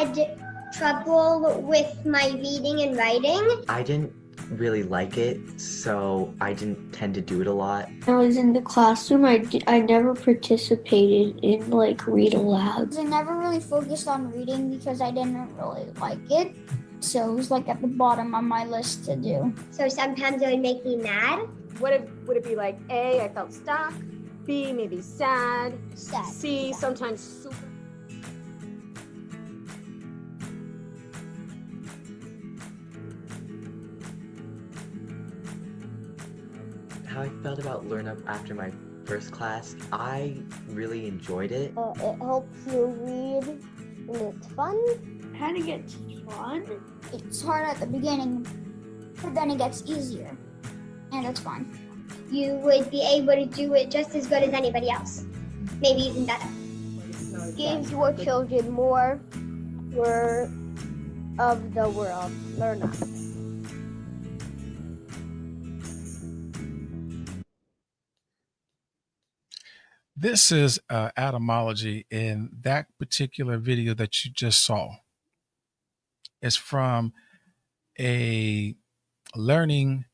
had trouble with my reading and writing. I didn't really like it, so I didn't tend to do it a lot. When I was in the classroom, I never participated in read aloud. I never really focused on reading because I didn't really like it. So it was at the bottom on my list to do. So sometimes it would make me mad. Would it be like A, I felt stuck, B, maybe sad, C, sometimes super. How I felt about LearnUP after my first class, I really enjoyed it. It helps you read and it's fun. Kind of gets fun. It's hard at the beginning, but then it gets easier, and it's fun. You would be able to do it just as good as anybody else, maybe even better. Gives your children more of the world. LearnUP. This is etymology in that particular video that you just saw. It's from a learning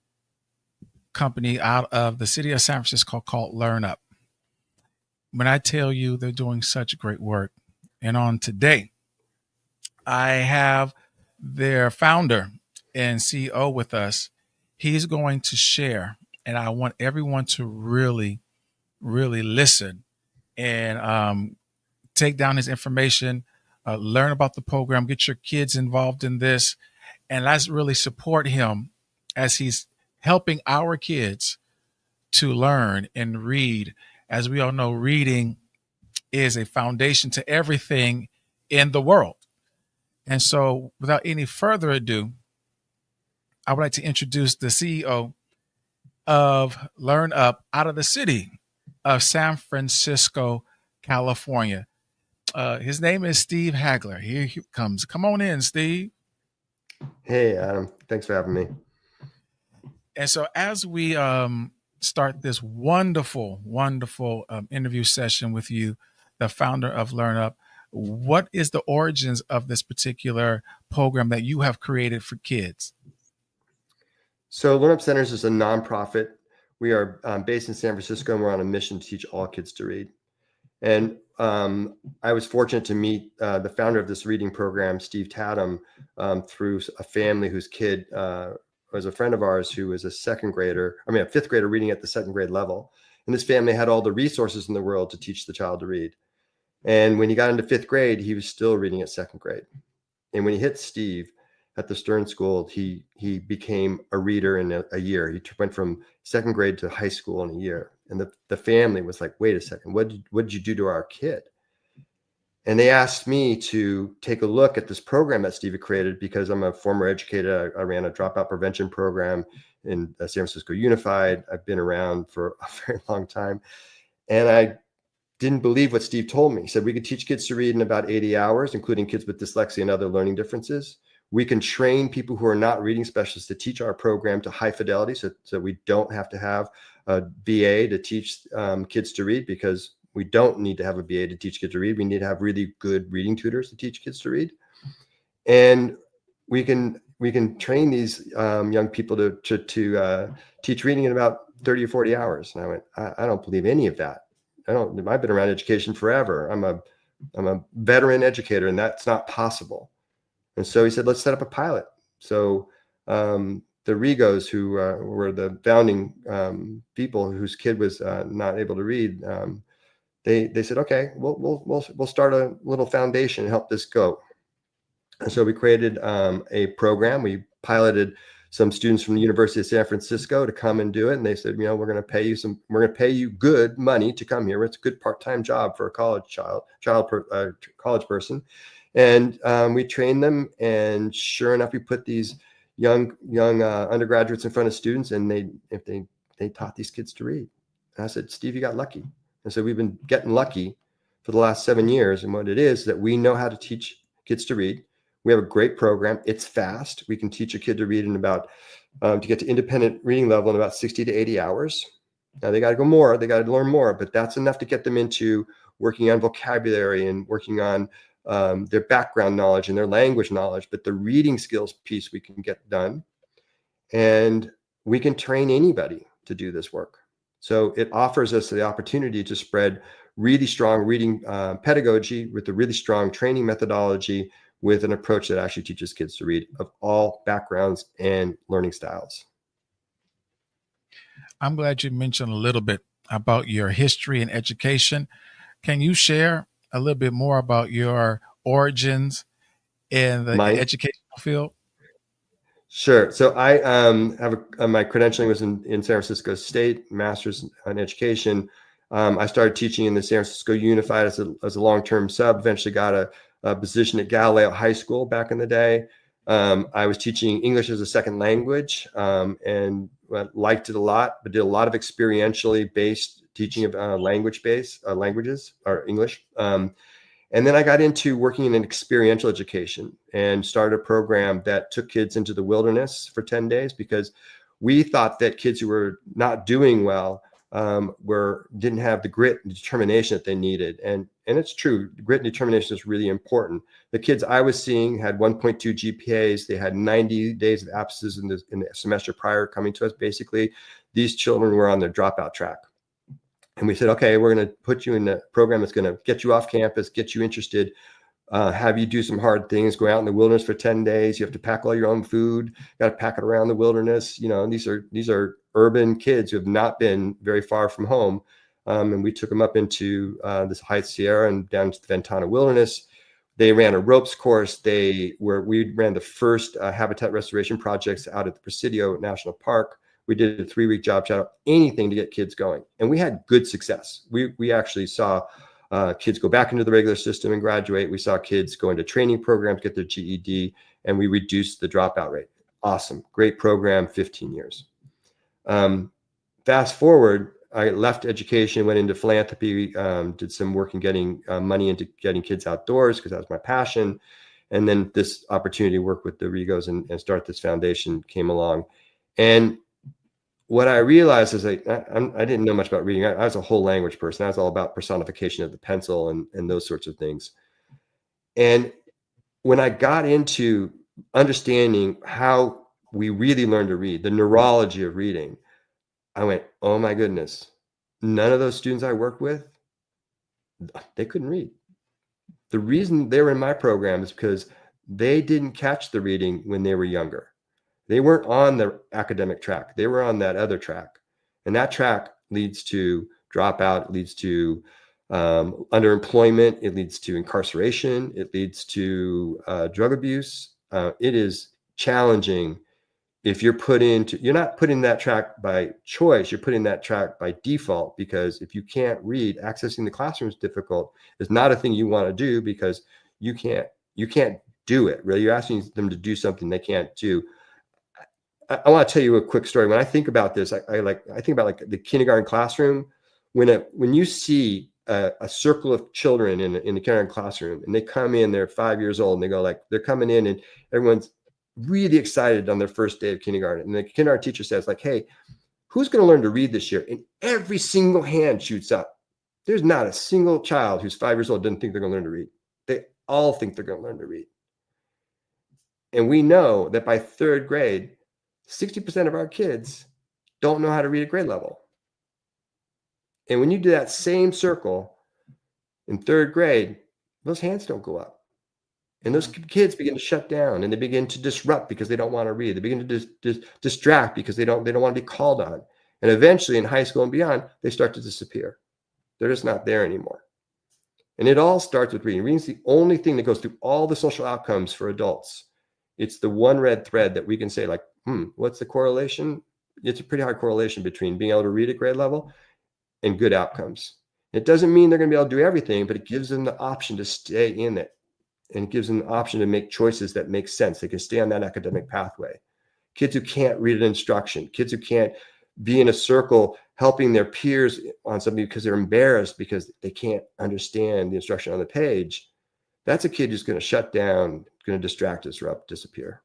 company out of the city of San Francisco called LearnUP. When I tell you they're doing such great work, and on today, I have their founder and CEO with us. He's going to share, and I want everyone to really listen and take down his information, learn about the program, get your kids involved in this, and let's really support him as he's helping our kids to learn and read. As we all know, reading is a foundation to everything in the world. And so without any further ado, I would like to introduce the CEO of LearnUP out of the city of San Francisco, California. His name is Steve Hagler. Here he comes. Come on in, Steve. Hey, Adam. Thanks for having me. And so as we start this wonderful interview session with you, the founder of LearnUP, what is the origins of this particular program that you have created for kids? So LearnUP Centers is a nonprofit. We are based in San Francisco, and we're on a mission to teach all kids to read. And I was fortunate to meet the founder of this reading program, Steve Tatum, through a family whose kid was a friend of ours who was a fifth grader reading at the second grade level. And this family had all the resources in the world to teach the child to read. And when he got into fifth grade, he was still reading at second grade. And when he hit Steve at the Stern School, he became a reader in a year. He went from second grade to high school in a year. And the family was like, wait a second, what did you do to our kid? And they asked me to take a look at this program that Steve had created because I'm a former educator. I ran a dropout prevention program in San Francisco Unified. I've been around for a very long time. And I didn't believe what Steve told me. He said we could teach kids to read in about 80 hours, including kids with dyslexia and other learning differences. We can train people who are not reading specialists to teach our program to high fidelity so we don't have to have a BA to teach kids to read, because we don't need to have a BA to teach kids to read. We need to have really good reading tutors to teach kids to read. And we can train these young people to teach reading in about 30 or 40 hours. And I went, I don't believe any of that. I've been around education forever. I'm a veteran educator, and that's not possible. And so he said, let's set up a pilot. So the Rigos, who were the founding people whose kid was not able to read, they said, okay, we'll start a little foundation and help this go. And so we created a program. We piloted some students from the University of San Francisco to come and do it. And they said, we're going to pay you good money to come here. It's a good part-time job for a college college person. And we trained them, and sure enough, we put these young undergraduates in front of students, and they taught these kids to read. And I said, Steve, you got lucky. And so we've been getting lucky for the last 7 years. And what it is that we know how to teach kids to read. We have a great program. It's fast. We can teach a kid to read in about to get to independent reading level in about 60 to 80 hours. Now they got to go more. They got to learn more, but that's enough to get them into working on vocabulary and working on their background knowledge and their language knowledge, but the reading skills piece we can get done. And we can train anybody to do this work. So it offers us the opportunity to spread really strong reading pedagogy with a really strong training methodology with an approach that actually teaches kids to read of all backgrounds and learning styles. I'm glad you mentioned a little bit about your history and education. Can you share a little bit more about your origins in the Mine? educational field? Sure. So I have my credentialing was in San Francisco State, master's in education. I started teaching in the San Francisco Unified as a long-term sub, eventually got a position at Galileo High School back in the day. I was teaching English as a second language and liked it a lot, but did a lot of experientially based teaching of languages or English. And then I got into working in experiential education and started a program that took kids into the wilderness for 10 days because we thought that kids who were not doing well didn't have the grit and determination that they needed. And it's true, grit and determination is really important. The kids I was seeing had 1.2 GPAs. They had 90 days of absences in the semester prior coming to us. Basically, these children were on their dropout track. And we said, okay, we're going to put you in a program that's going to get you off campus, get you interested, have you do some hard things, go out in the wilderness for 10 days. You have to pack all your own food, got to pack it around the wilderness. You know, and these are urban kids who have not been very far from home. And we took them up into this High Sierra and down to the Ventana Wilderness. They ran a ropes course. We ran the first habitat restoration projects out at the Presidio National Park. We did a 3-week job shadow, anything to get kids going. And we had good success. We actually saw kids go back into the regular system and graduate. We saw kids go into training programs, get their GED, and we reduced the dropout rate. Awesome. Great program, 15 years. Fast forward, I left education, went into philanthropy, did some work in getting money into getting kids outdoors because that was my passion. And then this opportunity to work with the Rigos and start this foundation came along. And what I realized is I didn't know much about reading. I was a whole language person. I was all about personification of the pencil and those sorts of things. And when I got into understanding how we really learn to read, the neurology of reading, I went, oh my goodness, none of those students I worked with, they couldn't read. The reason they were in my program is because they didn't catch the reading when they were younger. They weren't on the academic track. They were on that other track. And that track leads to dropout. It leads to underemployment. It leads to incarceration. It leads to drug abuse. It is challenging if you're not put in that track by choice. You're put in that track by default, because if you can't read, accessing the classroom is difficult. It's not a thing you want to do because you can't do it. Really, you're asking them to do something they can't do. I want to tell you a quick story. When I think about this, I think about like the kindergarten classroom. When you see a circle of children in the kindergarten classroom, and they come in, they're 5 years old, and they go like, they're coming in, and everyone's really excited on their first day of kindergarten. And the kindergarten teacher says like, hey, who's going to learn to read this year? And every single hand shoots up. There's not a single child who's 5 years old doesn't think they're going to learn to read. They all think they're going to learn to read. And we know that by 3rd grade, 60% of our kids don't know how to read at grade level. And when you do that same circle in 3rd grade, those hands don't go up. And those kids begin to shut down, and they begin to disrupt because they don't want to read. They begin to distract because they don't want to be called on. And eventually in high school and beyond, they start to disappear. They're just not there anymore. And it all starts with reading. Reading is the only thing that goes through all the social outcomes for adults. It's the one red thread that we can say like, what's the correlation? It's a pretty hard correlation between being able to read at grade level and good outcomes. It doesn't mean they're going to be able to do everything, but it gives them the option to stay in it. And it gives them the option to make choices that make sense. They can stay on that academic pathway. Kids who can't read an instruction, kids who can't be in a circle helping their peers on something because they're embarrassed because they can't understand the instruction on the page. That's a kid who's going to shut down, going to distract, disrupt, disappear.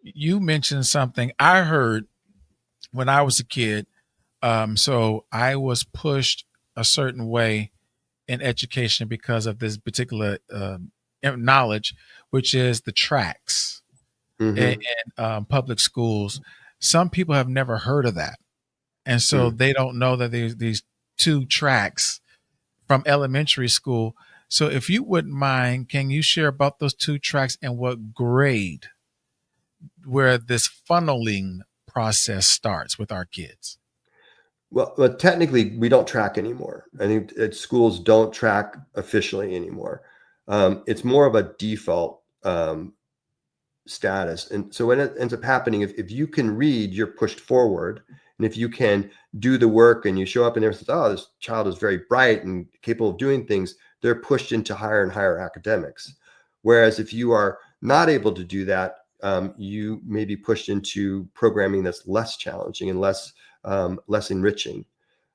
You mentioned something I heard when I was a kid. So I was pushed a certain way in education because of this particular knowledge, which is the tracks in public schools. Some people have never heard of that. And so they don't know that there's these 2 tracks from elementary school. So if you wouldn't mind, can you share about those 2 tracks and what grade where this funneling process starts with our kids? Well, technically, we don't track anymore. I think schools don't track officially anymore. It's more of a default status. And so what ends up happening, if you can read, you're pushed forward. And if you can do the work and you show up and everyone says, oh, this child is very bright and capable of doing things, they're pushed into higher and higher academics. Whereas if you are not able to do that, you may be pushed into programming that's less challenging and less enriching.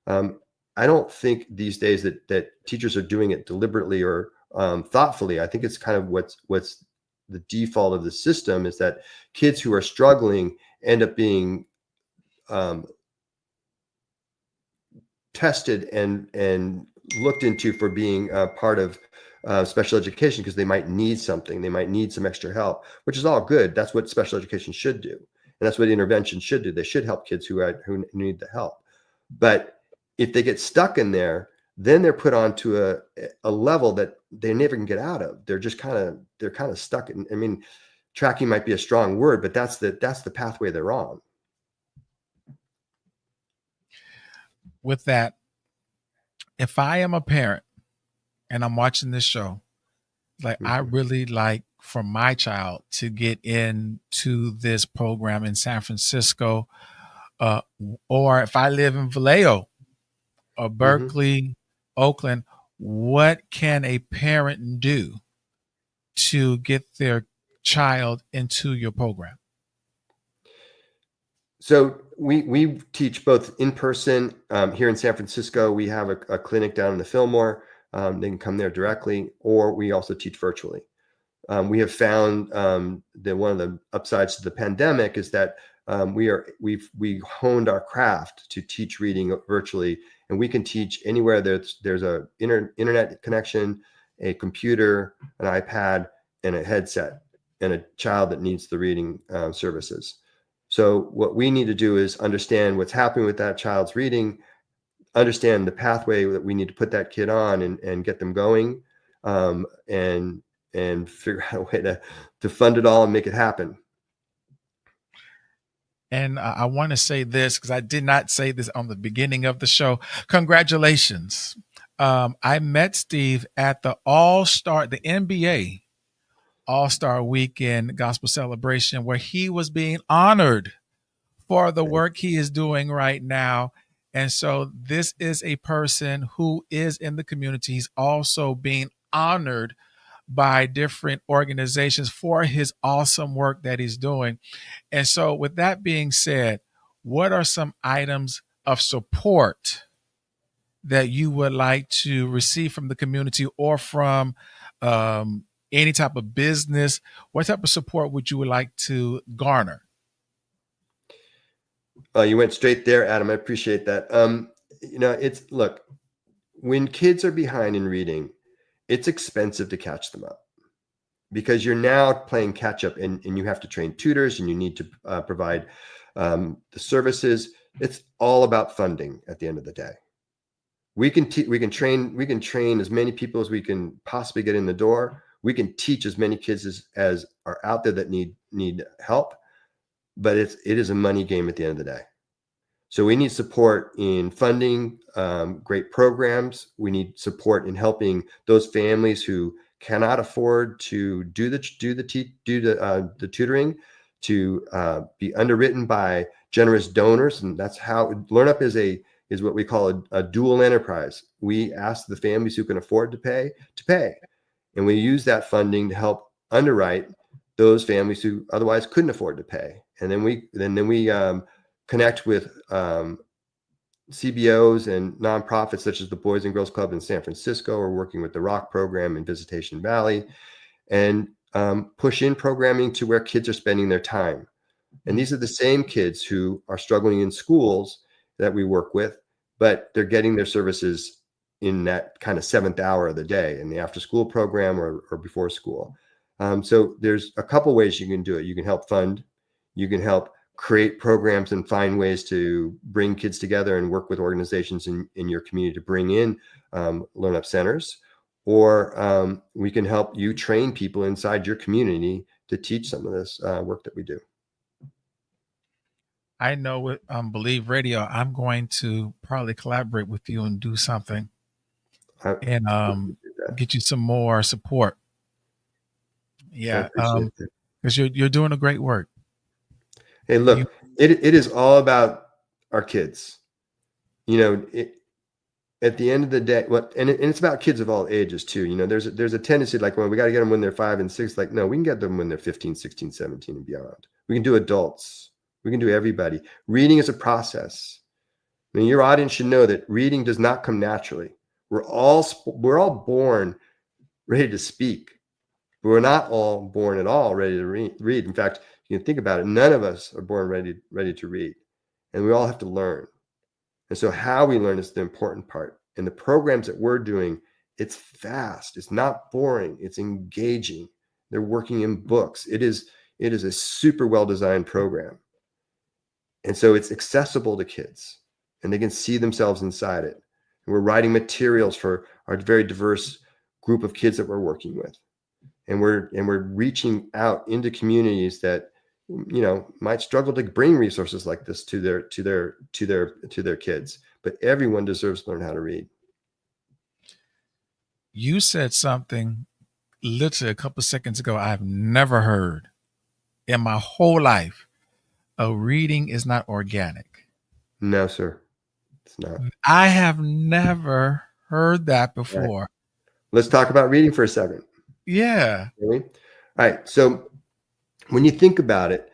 I don't think these days that teachers are doing it deliberately or thoughtfully. I think it's kind of what's the default of the system, is that kids who are struggling end up being tested and looked into for being part of special education, because they might need something. They might need some extra help, which is all good. That's what special education should do. And that's what intervention should do. They should help kids who need the help. But if they get stuck in there, then they're put onto a level that they never can get out of. They're just kind of stuck in. I mean, tracking might be a strong word, but that's the pathway they're on. With that, if I am a parent and I'm watching this show, like I really like for my child to get into this program in San Francisco, or if I live in Vallejo or Berkeley, Oakland, what can a parent do to get their child into your program? So we teach both in person here in San Francisco. We have a clinic down in the Fillmore. They can come there directly, or we also teach virtually. We have found that one of the upsides to the pandemic is that we honed our craft to teach reading virtually, and we can teach anywhere there's a internet connection, a computer, an iPad, and a headset, and a child that needs the reading services. So what we need to do is understand what's happening with that child's reading, understand the pathway that we need to put that kid on and get them going, and figure out a way to fund it all and make it happen. And I want to say this, because I did not say this on the beginning of the show. Congratulations. I met Steve at the NBA All-Star Weekend Gospel Celebration, where he was being honored for the work he is doing right now. And so this is a person who is in the community. He's also being honored by different organizations for his awesome work that he's doing. And so with that being said, what are some items of support that you would like to receive from the community or from any type of business? What type of support would you like to garner? You went straight there, Adam. I appreciate that. Look, when kids are behind in reading, it's expensive to catch them up, because you're now playing catch up, and you have to train tutors, and you need to provide the services. It's all about funding at the end of the day. We can train as many people as we can possibly get in the door. We can teach as many kids as are out there that need help, but it is a money game at the end of the day. So we need support in funding great programs. We need support in helping those families who cannot afford to do the tutoring, to be underwritten by generous donors, and that's how LearnUP is what we call a dual enterprise. We ask the families who can afford to pay, and we use that funding to help underwrite those families who otherwise couldn't afford to pay. And then we connect with CBOs and nonprofits such as the Boys and Girls Club in San Francisco. We're working with the Rock program in Visitation Valley, and push in programming to where kids are spending their time. And these are the same kids who are struggling in schools that we work with, but they're getting their services in that kind of 7th hour of the day in the after school program or before school. So there's a couple ways you can do it. You can help fund, you can help create programs and find ways to bring kids together and work with organizations in your community to bring in LearnUP centers, or we can help you train people inside your community to teach some of this work that we do. I know with Believe Radio, I'm going to probably collaborate with you and do something and get you some more support. Yeah, because you're doing a great work. Hey, look, it is all about our kids. You know, at the end of the day, and it's about kids of all ages too. You know, there's a tendency like, well, we got to get them when they're 5 and 6. Like, no, we can get them when they're 15, 16, 17 and beyond. We can do adults. We can do everybody. Reading is a process. I mean, your audience should know that reading does not come naturally. We're all born ready to speak, but we're not all born at all ready to read. In fact, you can think about it. None of us are born ready to read, and we all have to learn. And so how we learn is the important part. And the programs that we're doing, it's fast. It's not boring. It's engaging. They're working in books. It is a super well-designed program. And so it's accessible to kids and they can see themselves inside it. And we're writing materials for our very diverse group of kids that we're working with. And we're reaching out into communities that, you know, might struggle to bring resources like this to their kids, but everyone deserves to learn how to read. You said something literally a couple seconds ago I've never heard in my whole life. Reading is not organic. No, sir. It's not. I have never heard that before. Right. Let's talk about reading for a second. Yeah. Really? All right. So when you think about it,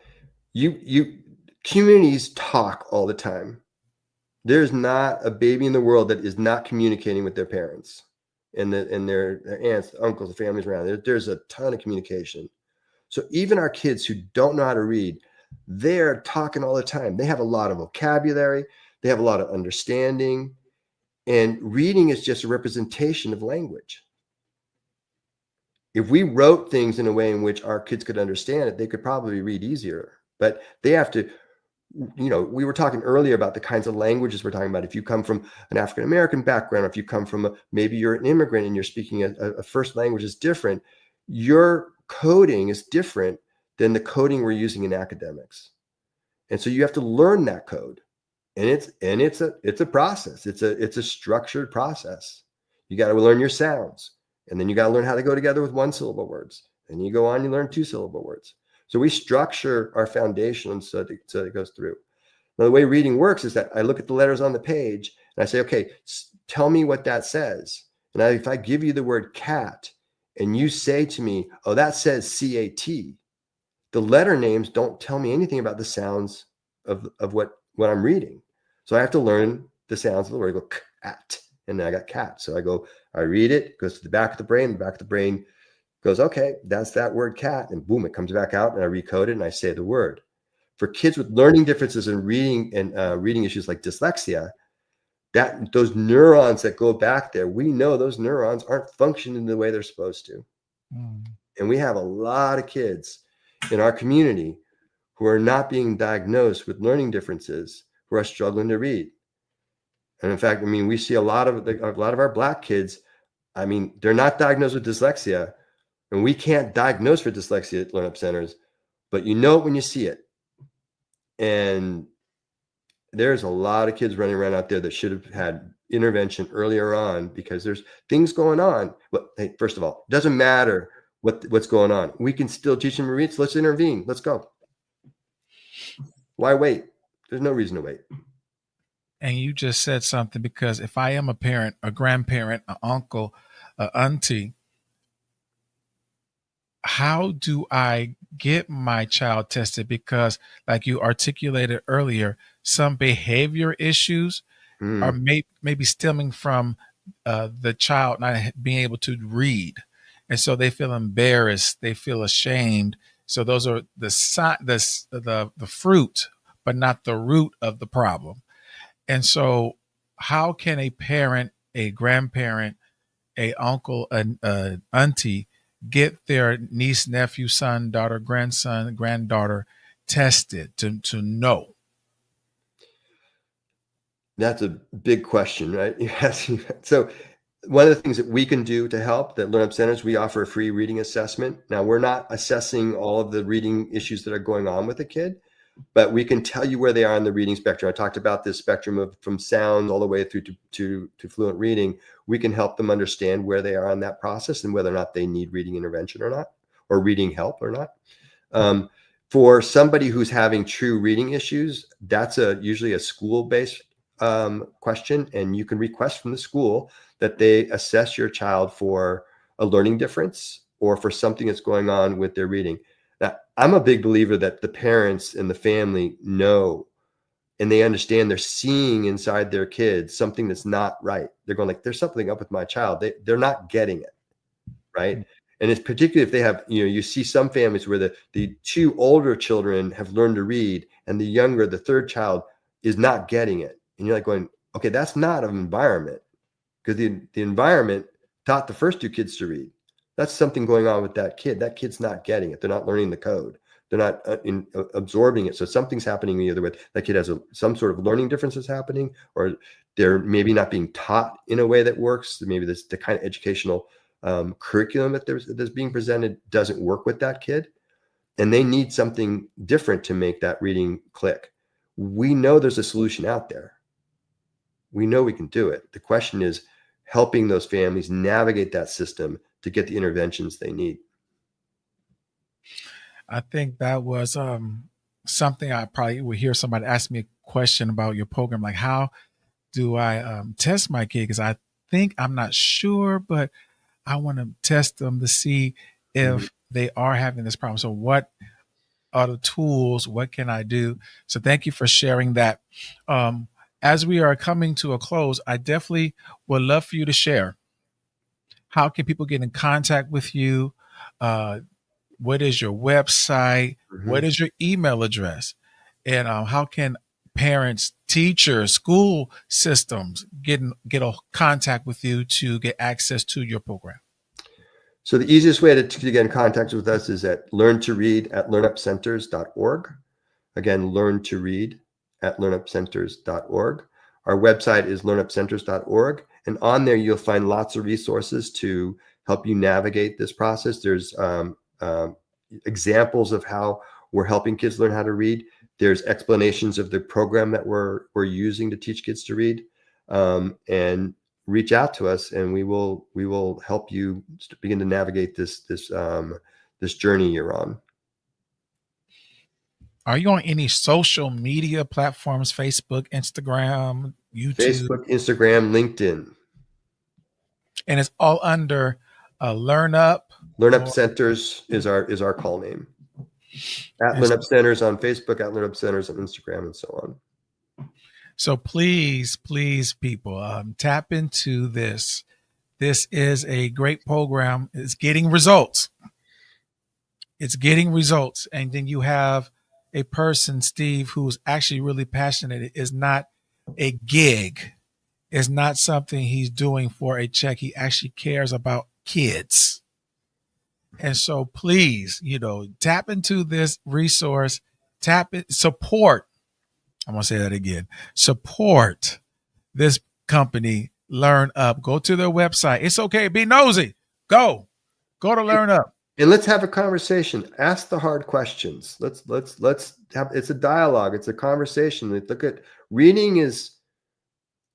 you communities talk all the time. There's not a baby in the world that is not communicating with their parents and their aunts, uncles, the families around. There's a ton of communication. So even our kids who don't know how to read, they're talking all the time. They have a lot of vocabulary. They have a lot of understanding. And reading is just a representation of language. If we wrote things in a way in which our kids could understand it, they could probably read easier. But they have to, you know, we were talking earlier about the kinds of languages we're talking about. If you come from an African-American background, or if you come from maybe you're an immigrant and you're speaking a first language is different, your coding is different than the coding we're using in academics. And so you have to learn that code. And it's a process. It's a structured process. You got to learn your sounds. And then you got to learn how to go together with 1-syllable words. And you go on, you learn 2-syllable words. So we structure our foundation so that it goes through. Now, the way reading works is that I look at the letters on the page and I say, okay, tell me what that says. And if I give you the word cat and you say to me, oh, that says C-A-T, the letter names don't tell me anything about the sounds of what I'm reading. So I have to learn the sounds of the word. I go cat, and then I got cat. So I read it, goes to the back of the brain. The back of the brain goes, okay, that's that word cat. And boom, it comes back out and I recode it and I say the word. For kids with learning differences in reading and reading issues like dyslexia, those neurons that go back there, we know those neurons aren't functioning the way they're supposed to. And we have a lot of kids in our community who are not being diagnosed with learning differences, who are struggling to read. And in fact, I mean, we see a lot of our Black kids. I mean, they're not diagnosed with dyslexia, and we can't diagnose for dyslexia at LearnUP centers, but you know it when you see it. And there's a lot of kids running around out there that should have had intervention earlier on because there's things going on. But hey, first of all, it doesn't matter what's going on. We can still teach them to read. So let's intervene. Let's go. Why wait? There's no reason to wait. And you just said something, because if I am a parent, a grandparent, an uncle, an auntie, how do I get my child tested? Because like you articulated earlier, some behavior issues are maybe stemming from the child not being able to read. And so they feel embarrassed, they feel ashamed. So those are the fruit, but not the root of the problem. And so how can a parent a grandparent, a uncle, an auntie get their niece, nephew, son, daughter, grandson, granddaughter tested to know? That's a big question, right? Yes. So one of the things that we can do to help that LearnUp Centers, we offer a free reading assessment. Now, we're not assessing all of the reading issues that are going on with a kid, but we can tell you where they are in the reading spectrum. I talked about this spectrum of from sound all the way through to fluent reading. We can help them understand where they are on that process and whether or not they need reading intervention or not, or reading help or not. For somebody who's having true reading issues, that's usually a school-based question, and you can request from the school that they assess your child for a learning difference or for something that's going on with their reading. Now, I'm a big believer that the parents and the family know and they understand, they're seeing inside their kids something that's not right. They're going like, there's something up with my child. They're not getting it, right? And it's particularly if they have, you see some families where the two older children have learned to read and the younger, the third child is not getting it. And you're like going, okay, that's not an environment, because the environment taught the first two kids to read. That's something going on with that kid. That kid's not getting it. They're not learning the code. They're not absorbing it. So something's happening either with that kid has some sort of learning differences happening, or they're maybe not being taught in a way that works. Maybe the kind of educational curriculum that's being presented doesn't work with that kid, and they need something different to make that reading click. We know there's a solution out there. We know we can do it. The question is helping those families navigate that system to get the interventions they need. I think that was something I probably would hear somebody ask me a question about your program, like how do I test my kid? Because I think I'm not sure, but I want to test them to see if they are having this problem. So what are the tools? What can I do? So thank you for sharing that. As we are coming to a close, I definitely would love for you to share. How can people get in contact with you? What is your website? What is your email address? And how can parents, teachers, school systems get a contact with you to get access to your program? So the easiest way to get in contact with us is at learntoread@learnupcenters.org. Again, learntoread@learnupcenters.org. Our website is learnupcenters.org. And on there, you'll find lots of resources to help you navigate this process. There's examples of how we're helping kids learn how to read. There's explanations of the program that we're using to teach kids to read. And reach out to us, and we will help you begin to navigate this journey you're on. Are you on any social media platforms? Facebook, Instagram, YouTube? Facebook, Instagram, LinkedIn. And it's all under LearnUP. LearnUp Centers is our call name. At LearnUp Centers on Facebook, at LearnUp Centers on Instagram, and so on. So please, people, tap into this. This is a great program. It's getting results. And then you have a person, Steve, who's actually really passionate. It is not a gig. It's not something he's doing for a check. He actually cares about kids. And so please, tap into this resource, support. I'm going to say that again. Support this company, LearnUP. Go to their website. It's okay. Be nosy. Go to LearnUP. And let's have a conversation. Ask the hard questions. Let's have, it's a dialogue. It's a conversation. Look at reading is,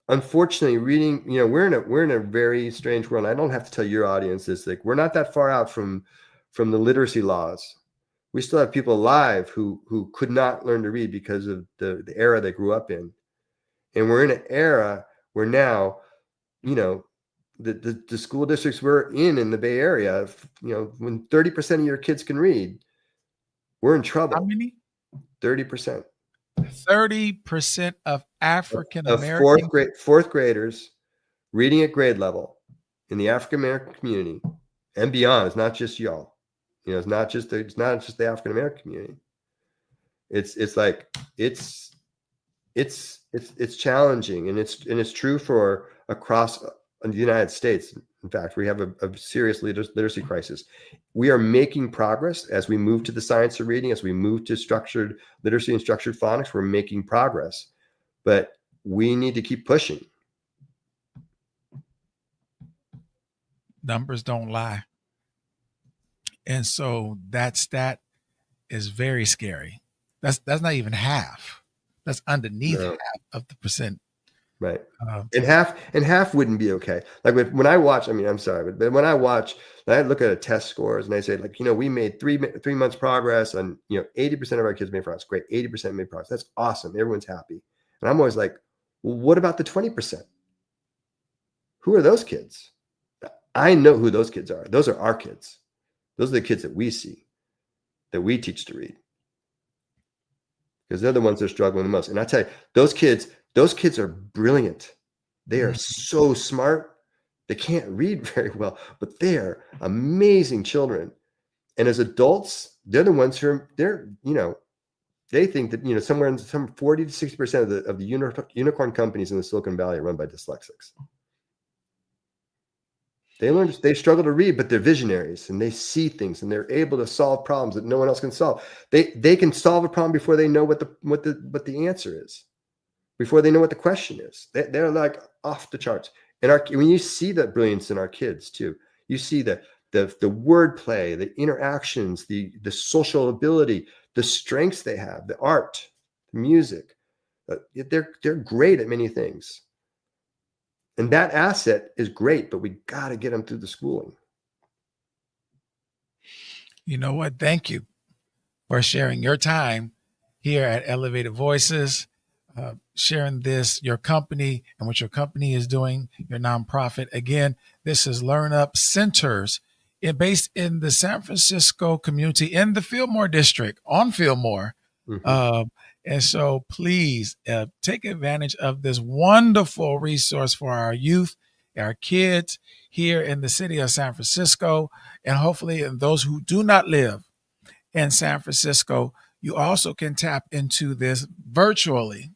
unfortunately, reading, we're in a very strange world. I don't have to tell your audience this. Like, we're not that far out from the literacy laws. We still have people alive who could not learn to read because of the era they grew up in. And we're in an era where now, the school districts we're in the Bay Area, when 30% of your kids can read, we're in trouble. How many? 30%. 30% of African American fourth graders reading at grade level in the African American community and beyond. It's not just y'all. It's not just the African American community. It's challenging, and it's true for across in the United States. In fact, we have a serious literacy crisis. We are making progress as we move to the science of reading, as we move to structured literacy and structured phonics. We're making progress, but we need to keep pushing. Numbers don't lie. And so that stat is very scary. That's not even half. That's underneath half of the percent. Right. And half wouldn't be okay. Like when I watch, I mean, I'm sorry, but when I watch, I look at a test scores and I say, like, we made three months progress on, 80% of our kids made progress. Great. 80% made progress. That's awesome. Everyone's happy. And I'm always like, well, what about the 20%? Who are those kids? I know who those kids are. Those are our kids. Those are the kids that we see, that we teach to read. Because they're the ones that are struggling the most. And I tell you, those kids are brilliant. They are so smart. They can't read very well, but they are amazing children. And as adults, they're the ones who they think that, somewhere in some 40 to 60% of the unicorn companies in the Silicon Valley are run by dyslexics. They struggle to read, but they're visionaries and they see things and they're able to solve problems that no one else can solve. They can solve a problem before they know what the answer is, before they know what the question is. They're like off the charts. And when you see that brilliance in our kids too, you see the wordplay, the interactions, the social ability, the strengths they have, the art, the music. They're great at many things. And that asset is great, but we got to get them through the schooling. You know what? Thank you for sharing your time here at Elevated Voices, sharing your company and what your company is doing, your nonprofit. Again, this is LearnUP Centers based in the San Francisco community in the Fillmore district on Fillmore. Mm-hmm. And so please take advantage of this wonderful resource for our youth, our kids here in the city of San Francisco, and hopefully those who do not live in San Francisco, you also can tap into this virtually.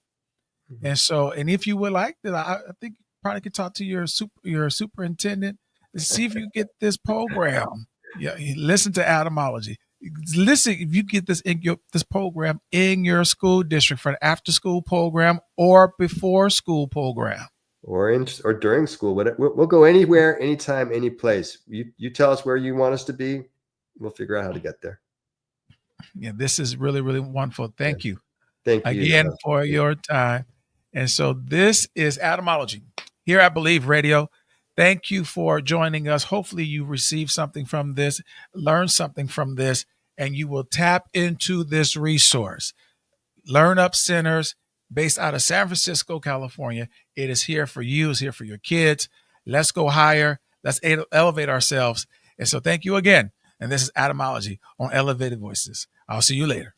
Mm-hmm. And so, and if you would like that, I think you probably could talk to your superintendent to see if you get this program. Yeah, listen to Etymology. Listen, if you get this this program in your school district for an after school program or before school program, or during school, we'll go anywhere, anytime, any place. You tell us where you want us to be, we'll figure out how to get there. Yeah, this is really, really wonderful. Thank you. Thank you again for your time. And so this is Etymology here at Believe Radio. Thank you for joining us. Hopefully you received something from this, learned something from this, and you will tap into this resource. LearnUP Centers based out of San Francisco, California. It is here for you. It's here for your kids. Let's go higher. Let's elevate ourselves. And so thank you again. And this is Etymology on Elevated Voices. I'll see you later.